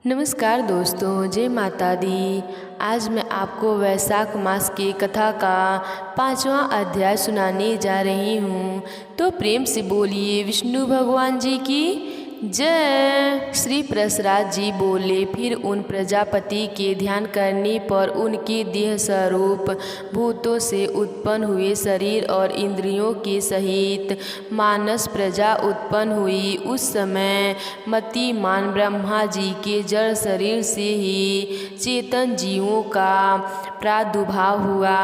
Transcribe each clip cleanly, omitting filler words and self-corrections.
नमस्कार दोस्तों, जय माता दी। आज मैं आपको वैशाख मास की कथा का 5वां अध्याय सुनाने जा रही हूँ। तो प्रेम से बोलिए विष्णु भगवान जी की जय। श्री प्रसराज जी बोले, फिर उन प्रजापति के ध्यान करने पर उनके देह स्वरूप भूतों से उत्पन्न हुए शरीर और इंद्रियों के सहित मानस प्रजा उत्पन्न हुई। उस समय मतिमान ब्रह्मा जी के जड़ शरीर से ही चेतन जीवों का प्रादुर्भाव हुआ।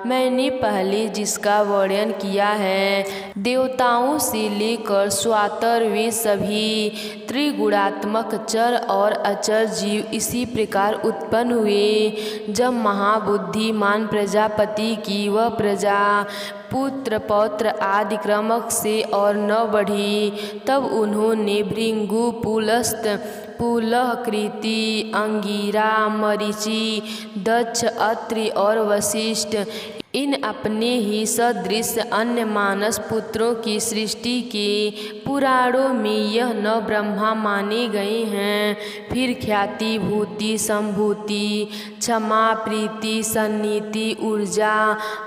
मैंने पहले जिसका वर्णन किया है, देवताओं से लेकर स्वातर वे सभी त्रिगुणात्मक चर और अचर जीव इसी प्रकार उत्पन्न हुए। जब महाबुद्धिमान प्रजापति की वह प्रजा पुत्र पौत्र आदि क्रमक से और न बढ़ी, तब उन्होंने भृंगु, पुलस्त, पुलह, कृति, अंगिरा, मरीचि, दक्ष, अत्रि और वशिष्ठ इन अपने ही सदृश अन्य मानस पुत्रों की सृष्टि के पुराणों में यह न ब्रह्मा माने गए हैं। फिर ख्याति, भूति, संभूति, क्षमा, प्रीति, सन्नीति, ऊर्जा,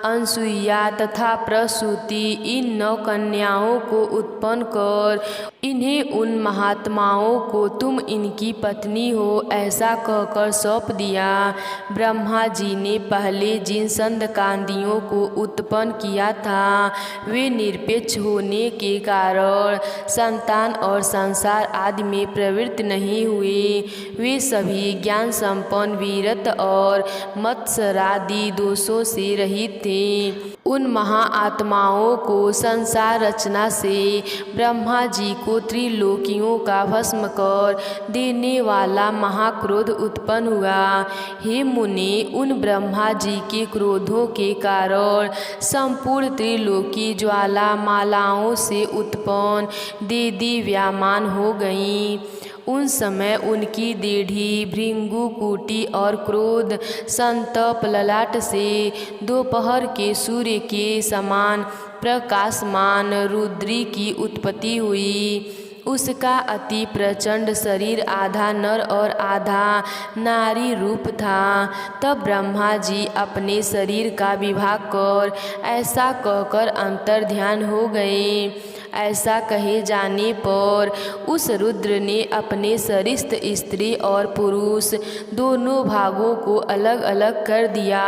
अनसुईया तथा प्रसूति इन 9 कन्याओं को उत्पन्न कर इन्हें उन महात्माओं को तुम इनकी पत्नी हो ऐसा कहकर सौंप दिया। ब्रह्मा जी ने पहले जिन संदकांदियों को उत्पन्न किया था, वे निरपेक्ष होने के कारण संतान और संसार आदि में प्रवृत्त नहीं हुए। वे सभी ज्ञान संपन्न, वीरत और मत्सरादि दोषों से रहित थे। उन महाआत्माओं को संसार रचना से ब्रह्मा जी को त्रिलोकियों का भस्म कर देने वाला महाक्रोध उत्पन्न हुआ। हे मुनि, उन ब्रह्मा जी के क्रोधों के कारण संपूर्ण त्रिलोकी ज्वाला मालाओं से उत्पन्न देदीप्यमान हो गईं। उन समय उनकी देढ़ी, भृंगु, कुटी और क्रोध संतप ललाट से दोपहर के सूर्य के समान प्रकाशमान रुद्री की उत्पत्ति हुई। उसका अति प्रचंड शरीर आधा नर और आधा नारी रूप था। तब ब्रह्मा जी अपने शरीर का विभाग कर ऐसा कहकर अंतर ध्यान हो गए। ऐसा कहे जाने पर उस रुद्र ने अपने शरीरस्थ स्त्री और पुरुष दोनों भागों को अलग अलग कर दिया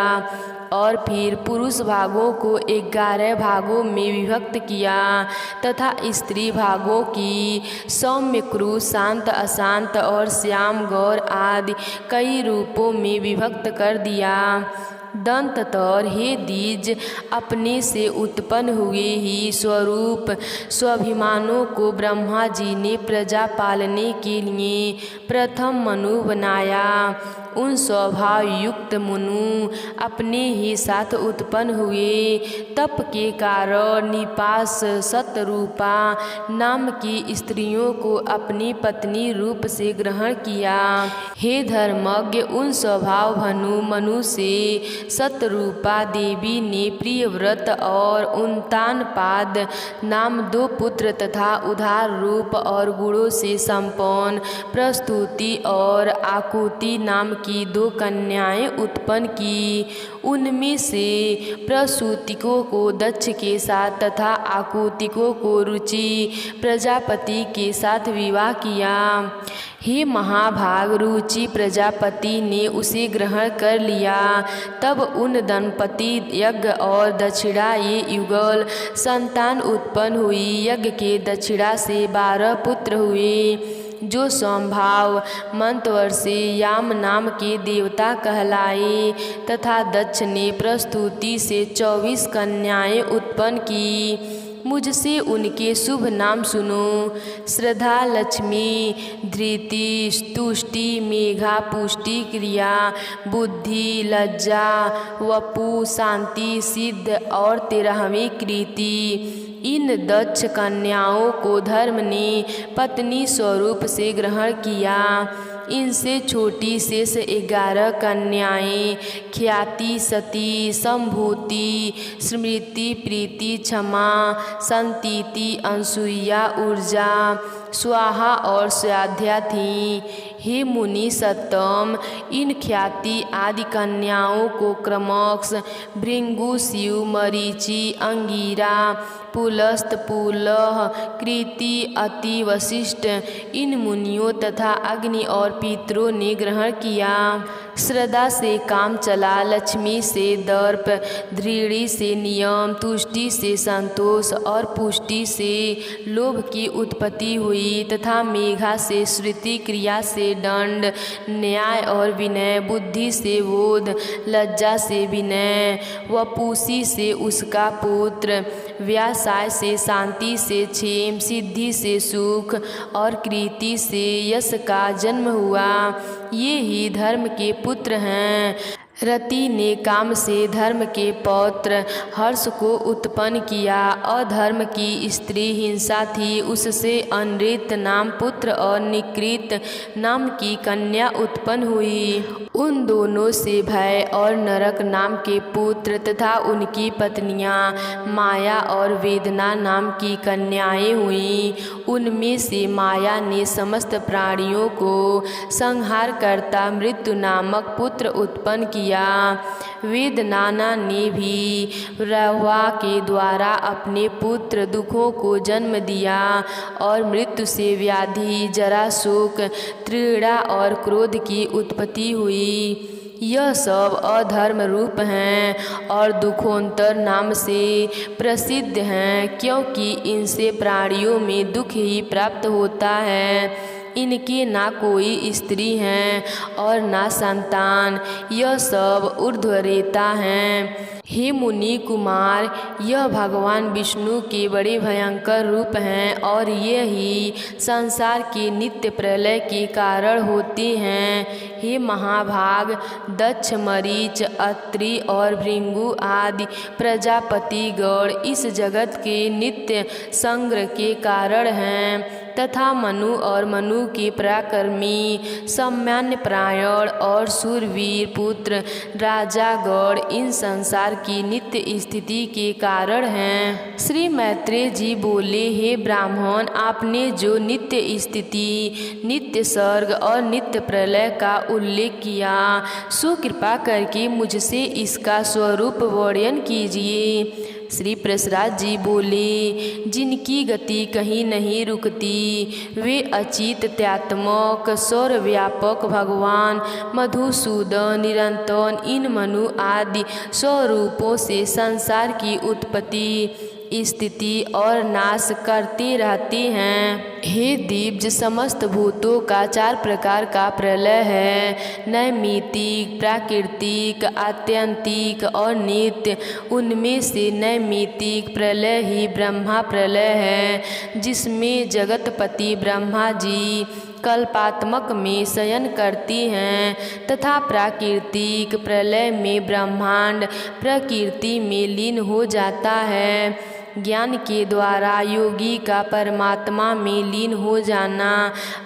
और फिर पुरुष भागों को 11 भागों में विभक्त किया तथा स्त्री भागों की सौम्य, क्रूर, शांत, अशांत और श्याम, गौर आदि कई रूपों में विभक्त कर दिया। दंततर, हे द्विज, अपने से उत्पन्न हुए ही स्वरूप स्वाभिमानों को ब्रह्मा जी ने प्रजा पालने के लिए प्रथम मनु बनाया। उन स्वभाव युक्त मनु अपने ही साथ उत्पन्न हुए। तप के कारण निपास सतरूपा नाम की स्त्रियों को अपनी पत्नी रूप से ग्रहण किया। हे धर्मज्ञ, उन स्वभाव भनु मनु से सतरूपा देवी ने प्रियव्रत और उन्तानपाद नाम 2 पुत्र तथा उदार रूप और गुणों से संपन्न प्रस्तुति और आकुति नाम की 2 कन्याएं उत्पन्न की। उनमें से प्रसूतिकों को दक्ष के साथ तथा आकुतिकों को रुचि प्रजापति के साथ विवाह किया। हे महाभाग, रुचि प्रजापति ने उसे ग्रहण कर लिया। तब उन दंपति यज्ञ और दक्षिणा ये युगल संतान उत्पन्न हुई। यज्ञ के दक्षिणा से 12 पुत्र हुए, जो स्वभाव मंतवर से याम नाम के देवता कहलाए, तथा दक्ष ने प्रस्तुति से 24 कन्याएं उत्पन्न की। मुझसे उनके शुभ नाम सुनो। श्रद्धा, लक्ष्मी, धृति, तुष्टि, मेघा, पुष्टि, क्रिया, बुद्धि, लज्जा, वपु, शांति, सिद्ध और 13वीं कृति। इन दक्ष कन्याओं को धर्म ने पत्नी स्वरूप से ग्रहण किया। इनसे छोटी शेष 11 कन्याएं ख्याति, सती, संभूति, स्मृति, प्रीति, क्षमा, संतीति, अनसुईया, ऊर्जा, स्वाहा और स्वाध्या थीं। हे मुनि सत्तम, इन ख्याति आदि कन्याओं को क्रमश भृंगु, शिव, मरीचि, अंगिरा, पुलस्त, पुलह, कृति, अति, वशिष्ठ इन मुनियों तथा अग्नि और पितरों ने ग्रहण किया। श्रद्धा से काम चला, लक्ष्मी से दर्प, दृढ़ि से नियम, तुष्टि से संतोष और पुष्टि से लोभ की उत्पत्ति हुई तथा मेघा से श्रुति, क्रिया से दंड, न्याय और विनय, बुद्धि से बोध, लज्जा से विनय, वपुषी से उसका पुत्र, व्यासाय से शांति से क्षेम, सिद्धि से सुख और कृति से यश का जन्म हुआ। ये ही धर्म के पुत्र हैं। रति ने काम से धर्म के पौत्र हर्ष को उत्पन्न किया। अधर्म की स्त्री हिंसा थी, उससे अनृत नाम पुत्र और निकृत नाम की कन्या उत्पन्न हुई। उन दोनों से भय और नरक नाम के पुत्र तथा उनकी पत्नियां माया और वेदना नाम की कन्याएं हुईं। उनमें से माया ने समस्त प्राणियों को संहार करता मृत्यु नामक पुत्र उत्पन्न किया। वेदनाना ने भी रवा के द्वारा अपने पुत्र दुखों को जन्म दिया और मृत्यु से व्याधि, जरा, शोक, तृष्णा और क्रोध की उत्पत्ति हुई। यह सब अधर्म रूप हैं और दुखोत्तर नाम से प्रसिद्ध हैं, क्योंकि इनसे प्राणियों में दुख ही प्राप्त होता है। इनके ना कोई स्त्री हैं और ना संतान, यह सब ऊर्ध्वरेता हैं। हे मुनि कुमार, यह भगवान विष्णु के बड़े भयंकर रूप हैं और ये ही संसार के नित्य प्रलय के कारण होते हैं। हे महाभाग, दक्ष, मरीच, अत्रि और भृंगु आदि प्रजापति गण इस जगत के नित्य संग्रह के कारण हैं तथा मनु और मनु के पराक्रमी, सामान्य प्रायण और शूरवीर पुत्र राजागण इन संसार की नित्य स्थिति के कारण हैं। श्री मैत्रेय जी बोले, हे ब्राह्मण, आपने जो नित्य स्थिति, नित्य सर्ग और नित्य प्रलय का उल्लेख किया, सो कृपा करके मुझसे इसका स्वरूप वर्णन कीजिए। श्री प्रसराज जी बोले, जिनकी गति कहीं नहीं रुकती, वे अचित, त्यात्मक, सर्वव्यापक भगवान मधुसूदन निरंतर इन मनु आदि स्वरूपों से संसार की उत्पत्ति, स्थिति और नाश करते रहते हैं। हे दिव्ज, समस्त भूतों का 4 प्रकार का प्रलय है, नैमित्तिक, प्राकृतिक, आत्यंतिक और नित्य। उनमें से नैमित्तिक प्रलय ही ब्रह्मा प्रलय है, जिसमें जगतपति ब्रह्मा जी कल्पात्मक में शयन करती हैं, तथा प्राकृतिक प्रलय में ब्रह्मांड प्रकृति में लीन हो जाता है। ज्ञान के द्वारा योगी का परमात्मा में लीन हो जाना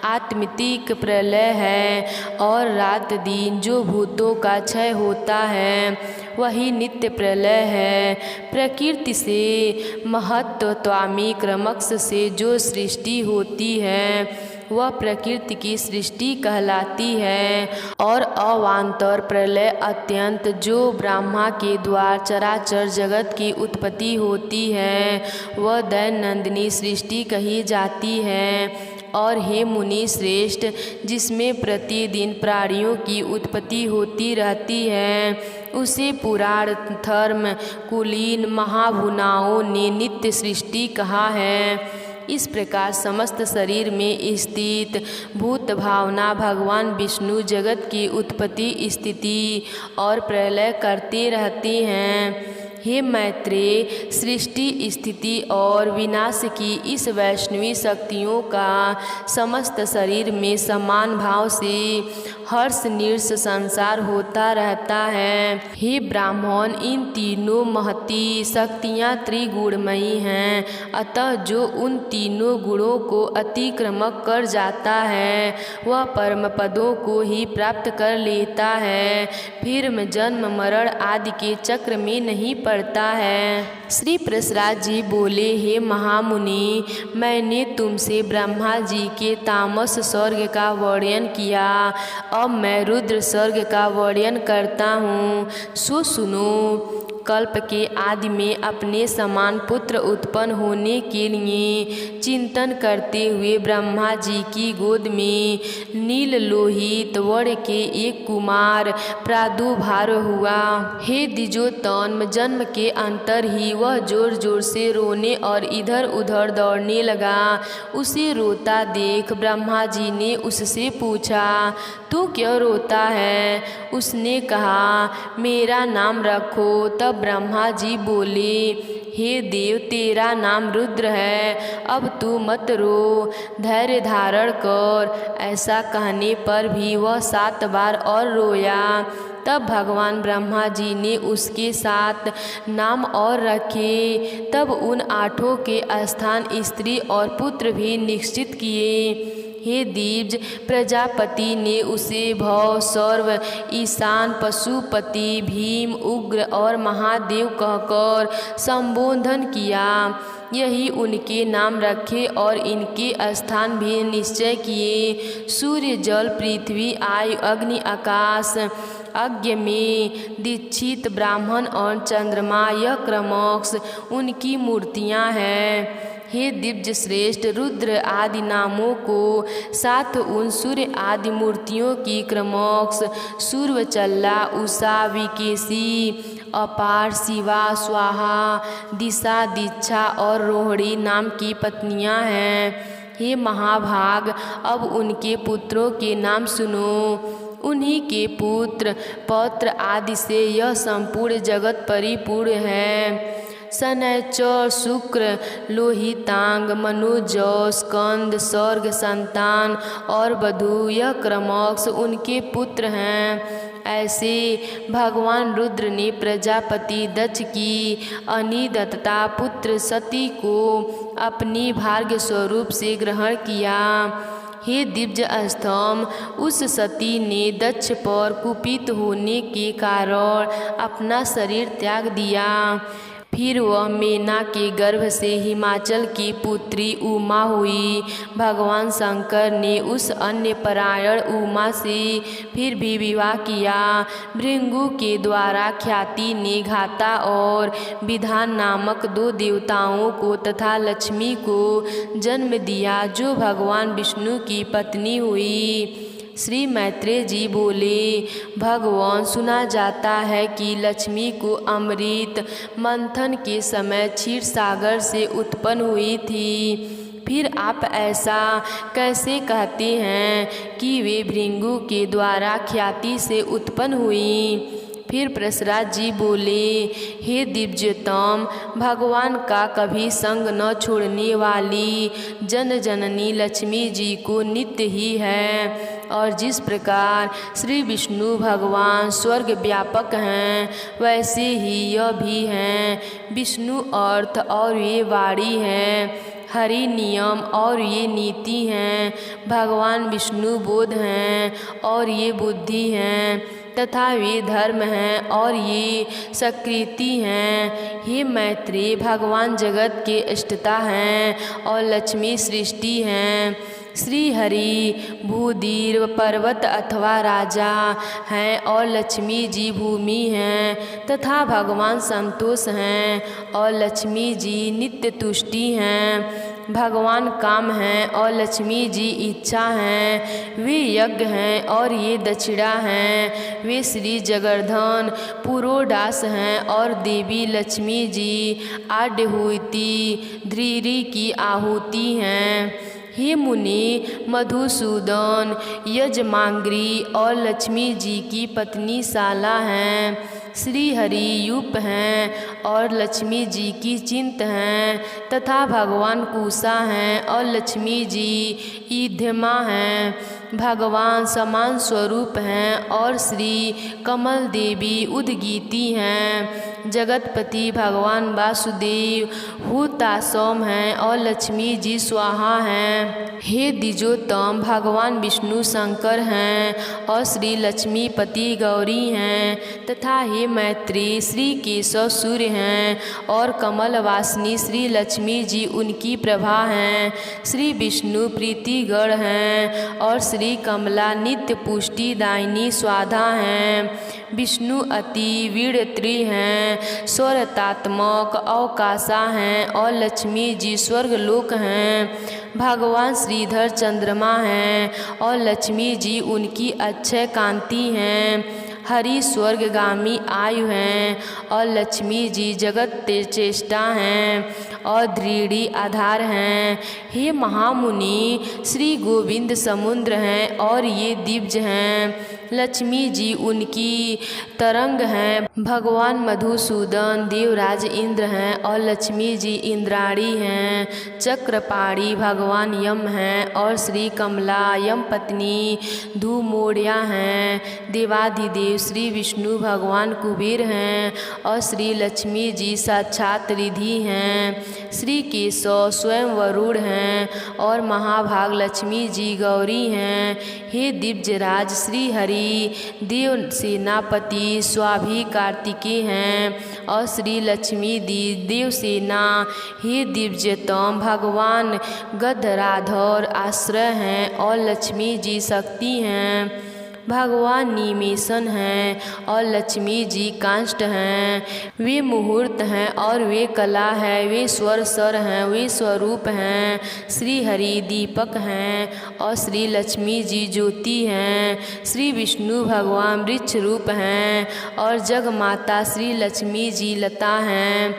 आत्मिक प्रलय है और रात दिन जो भूतों का क्षय होता है वही नित्य प्रलय है। प्रकृति से महत्त्वामी क्रमश से जो सृष्टि होती है वह प्रकृति की सृष्टि कहलाती है और अवान्तर प्रलय अत्यंत जो ब्रह्मा के द्वार चराचर जगत की उत्पत्ति होती है वह दैनंदिनी सृष्टि कही जाती है। और हे मुनि श्रेष्ठ, जिसमें प्रतिदिन प्राणियों की उत्पत्ति होती रहती है उसे पुराण धर्म कुलीन महाभुनाओं ने नित्य सृष्टि कहा है। इस प्रकार समस्त शरीर में स्थित भूत भावना भगवान विष्णु जगत की उत्पत्ति, स्थिति और प्रलय करते रहते हैं। हे मैत्रेय, सृष्टि, स्थिति और विनाश की इस वैष्णवी शक्तियों का समस्त शरीर में समान भाव से हर्ष निर्ष संसार होता रहता है। हे ब्राह्मण, इन तीनों महती शक्तियाँ त्रिगुणमयी हैं, अतः जो उन तीनों गुणों को अतिक्रमण कर जाता है वह परम पदों को ही प्राप्त कर लेता है, फिर जन्म मरण आदि के चक्र में नहीं पड़ता है। श्री प्रसराज जी बोले, हे महामुनि, मैंने तुमसे ब्रह्मा जी के तामस स्वर्ग का वर्णन किया, अब मैं रुद्र स्वर्ग का वर्णन करता हूँ, सो सुनो। कल्प के आदि में अपने समान पुत्र उत्पन्न होने के लिए चिंतन करते हुए ब्रह्मा जी की गोद में नील लोहित वर्ण के एक कुमार प्रादुर्भाव हुआ। हे द्विजोत्तम, जन्म के अंतर ही वह जोर जोर से रोने और इधर उधर दौड़ने लगा। उसे रोता देख ब्रह्मा जी ने उससे पूछा, तू क्यों रोता है? उसने कहा, मेरा नाम रखो। तब ब्रह्मा जी बोले, हे देव, तेरा नाम रुद्र है, अब तू मत रो, धैर्य धारण कर। ऐसा कहने पर भी वह 7 बार और रोया। तब भगवान ब्रह्मा जी ने उसके 7 नाम और रखे। तब उन 8 के स्थान स्त्री और पुत्र भी निश्चित किए। हे दिव्य, प्रजापति ने उसे भव, सर्व, ईशान, पशुपति, भीम, उग्र और महादेव कहकर संबोधन किया। यही उनके नाम रखे और इनके स्थान भी निश्चय किए। सूर्य, जल, पृथ्वी, आयु, अग्नि, आकाश, अज्ञ में दीक्षित ब्राह्मण और चंद्रमा, यह क्रमश उनकी मूर्तियाँ हैं। हे दिव्य श्रेष्ठ, रुद्र आदि नामों को 7 उन सूर्य आदि मूर्तियों की क्रमश सूर्यचल्ला, उषा, विकेशी, अपार, शिवा, स्वाहा, दिशा, दीक्षा और रोहिणी नाम की पत्नियां हैं। हे महाभाग, अब उनके पुत्रों के नाम सुनो। उन्हीं के पुत्र पौत्र आदि से यह संपूर्ण जगत परिपूर्ण है। शनैश्चर, शुक्र, लोहितांग, मनोज, स्कंद, सर्ग, संतान और बधु, यह क्रमश उनके पुत्र हैं। ऐसे भगवान रुद्र ने प्रजापति दक्ष की अनिदत्ता पुत्र सती को अपनी भाग्य स्वरूप से ग्रहण किया। हे दिव्य स्तंभ, उस सती ने दक्ष पर कुपित होने के कारण अपना शरीर त्याग दिया। फिर वह मेना के गर्भ से हिमाचल की पुत्री उमा हुई। भगवान शंकर ने उस अन्य परायण उमा से फिर भी विवाह किया। भृंगु के द्वारा ख्याति ने घाता और विधान नामक 2 देवताओं को तथा लक्ष्मी को जन्म दिया, जो भगवान विष्णु की पत्नी हुई। श्री मैत्रेय जी बोले, भगवान, सुना जाता है कि लक्ष्मी को अमृत मंथन के समय क्षीर सागर से उत्पन्न हुई थी। फिर आप ऐसा कैसे कहते हैं कि वे भृंगु के द्वारा ख्याति से उत्पन्न हुई? फिर प्रसराज जी बोले, हे दिव्योत्तम, भगवान का कभी संग न छोड़ने वाली जन जननी लक्ष्मी जी को नित्य ही है। और जिस प्रकार श्री विष्णु भगवान स्वर्ग व्यापक हैं, वैसे ही यह भी हैं। विष्णु अर्थ और ये वाणी हैं, हरि नियम और ये नीति हैं। भगवान विष्णु बोध हैं और ये बुद्धि हैं, तथा वे धर्म हैं और ये सकृति हैं। हे मैत्रेय, भगवान जगत के इष्टता हैं और लक्ष्मी सृष्टि हैं। श्री हरि भूदिर्व पर्वत अथवा राजा हैं और लक्ष्मी जी भूमि हैं, तथा भगवान संतोष हैं और लक्ष्मी जी नित्य तुष्टि हैं। भगवान काम हैं और लक्ष्मी जी इच्छा हैं। वे यज्ञ हैं और ये दक्षिणा हैं। वे श्री जगर्धन पुरोडास हैं और देवी लक्ष्मी जी आड्यहुति ध्रीरी की आहुति हैं। हे मुनि, मधुसूदन यजमांग्री और लक्ष्मी जी की पत्नी शाला हैं। श्री हरि यूप हैं और लक्ष्मी जी की चिंत हैं, तथा भगवान कुशा हैं और लक्ष्मी जी ईध्यमा हैं। भगवान समान स्वरूप हैं और श्री कमल देवी उद्गीति हैं। जगतपति भगवान वासुदेव हुतासोम हैं और लक्ष्मी जी स्वाहा हैं। हे द्विजोत्तम भगवान विष्णु शंकर हैं और श्री लक्ष्मीपति गौरी हैं तथा हे मैत्री श्री केशव सूर्य हैं और कमल वासिनी श्री लक्ष्मी जी उनकी प्रभा हैं। श्री विष्णु प्रीतिगढ़ हैं और श्री कमला नित्य पुष्टि दायिनी स्वाधा हैं। विष्णु अति वीरत्री हैं, स्वरतात्मक अवकाशा हैं और लक्ष्मी जी स्वर्गलोक हैं। भगवान श्रीधर चंद्रमा हैं और लक्ष्मी जी उनकी अक्षय कांति हैं। हरि स्वर्गगामी आयु हैं और लक्ष्मी जी जगत चेष्टा हैं और दृढ़ी आधार हैं। हे महामुनि श्री गोविंद समुद्र हैं और ये दिव्य हैं। लक्ष्मी जी उनकी तरंग हैं। भगवान मधुसूदन देवराज इंद्र हैं और लक्ष्मी जी इंद्राणी हैं। चक्रपाणी भगवान यम हैं और श्री कमला यम पत्नी धूमोड़िया हैं। देवाधिदेव श्री विष्णु भगवान कुबेर हैं और श्री लक्ष्मी जी साक्षात रिधि हैं। श्री केशव स्वयं वरुण हैं और महाभाग लक्ष्मी जी गौरी हैं। हे दिव्यराज श्री हरि देव सेनापति स्वाभी कार्तिकेय हैं और श्री लक्ष्मी देवसेना। हे दिव्यतम भगवान गधराधर आश्रय हैं और लक्ष्मी जी शक्ति हैं। भगवान निमेशन हैं और लक्ष्मी जी कांष्ट हैं। वे मुहूर्त हैं और वे कला है। वे स्वर सर हैं, वे स्वरूप हैं। श्री हरि दीपक हैं और श्री लक्ष्मी जी ज्योति हैं। श्री विष्णु भगवान वृक्ष रूप हैं और जग माता श्री लक्ष्मी जी लता हैं।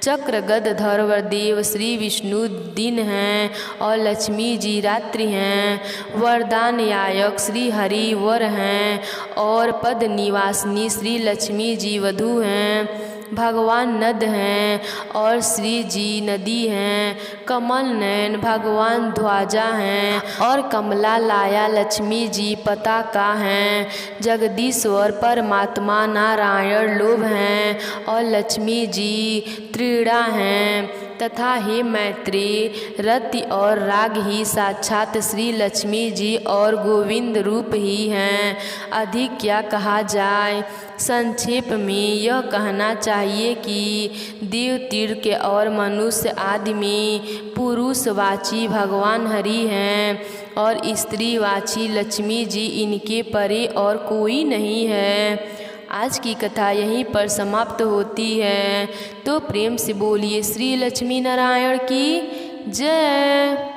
चक्र गदधर देव श्री विष्णु दिन हैं और लक्ष्मी जी रात्रि हैं। वरदान यायक श्री हरि वर हैं और पद निवासिनी श्री लक्ष्मी जी वधू हैं। भगवान नद हैं और श्री जी नदी हैं। कमल नयन भगवान ध्वजा हैं और कमला लाया लक्ष्मी जी पताका हैं। जगदीश्वर परमात्मा नारायण लोभ हैं और लक्ष्मी जी त्रिड़ा हैं तथा हे मैत्री रति और राग ही साक्षात श्री लक्ष्मी जी और गोविंद रूप ही हैं। अधिक क्या कहा जाए। संक्षेप में यह कहना चाहिए कि देव तीर्थ और मनुष्य आदि में पुरुषवाची भगवान हरि हैं और स्त्रीवाची लक्ष्मी जी इनके परे और कोई नहीं है। आज की कथा यहीं पर समाप्त होती है। तो प्रेम से बोलिए श्री लक्ष्मी नारायण की जय।